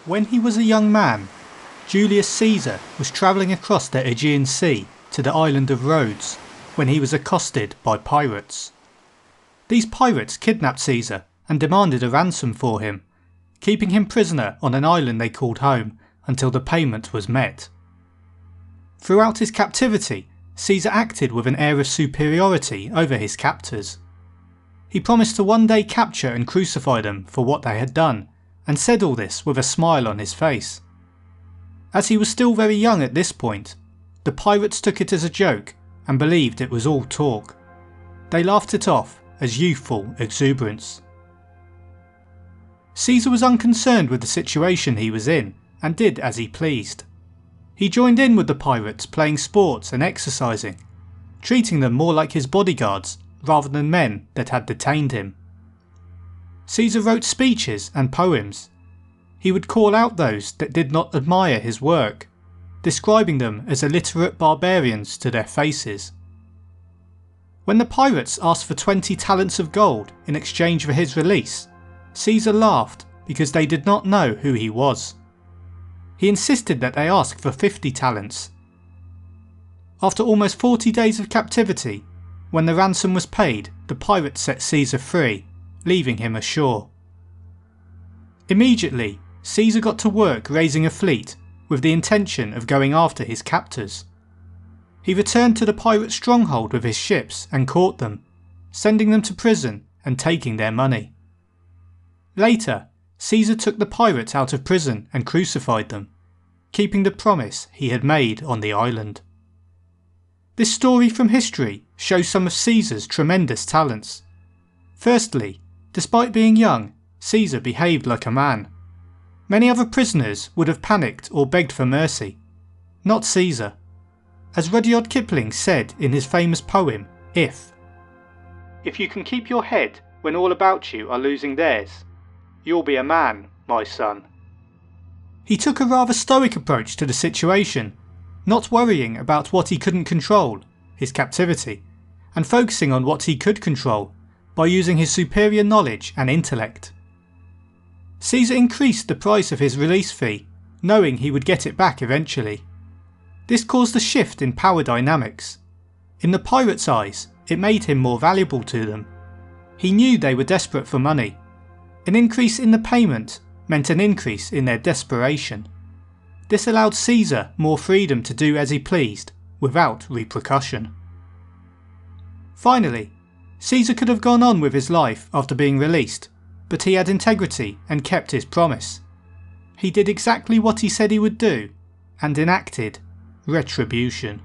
When he was a young man, Julius Caesar was travelling across the Aegean Sea to the island of Rhodes when he was accosted by pirates. These pirates kidnapped Caesar and demanded a ransom for him, keeping him prisoner on an island they called home until the payment was met. Throughout his captivity, Caesar acted with an air of superiority over his captors. He promised to one day capture and crucify them for what they had done, and said all this with a smile on his face. As he was still very young at this point, the pirates took it as a joke and believed it was all talk. They laughed it off as youthful exuberance. Caesar was unconcerned with the situation he was in and did as he pleased. He joined in with the pirates playing sports and exercising, treating them more like his bodyguards rather than men that had detained him. Caesar wrote speeches and poems. He would call out those that did not admire his work, describing them as illiterate barbarians to their faces. When the pirates asked for 20 talents of gold in exchange for his release, Caesar laughed because they did not know who he was. He insisted that they ask for 50 talents. After almost 40 days of captivity, when the ransom was paid, the pirates set Caesar free, leaving him ashore. Immediately, Caesar got to work raising a fleet with the intention of going after his captors. He returned to the pirate stronghold with his ships and caught them, sending them to prison and taking their money. Later, Caesar took the pirates out of prison and crucified them, keeping the promise he had made on the island. This story from history shows some of Caesar's tremendous talents. Firstly, despite being young, Caesar behaved like a man. Many other prisoners would have panicked or begged for mercy. Not Caesar. As Rudyard Kipling said in his famous poem, If you can keep your head when all about you are losing theirs, you'll be a man, my son. He took a rather stoic approach to the situation, not worrying about what he couldn't control, his captivity, and focusing on what he could control by using his superior knowledge and intellect. Caesar increased the price of his release fee, knowing he would get it back eventually. This caused a shift in power dynamics. In the pirates' eyes, it made him more valuable to them. He knew they were desperate for money. An increase in the payment meant an increase in their desperation. This allowed Caesar more freedom to do as he pleased, without repercussion. Finally, Caesar could have gone on with his life after being released, but he had integrity and kept his promise. He did exactly what he said he would do, and enacted retribution.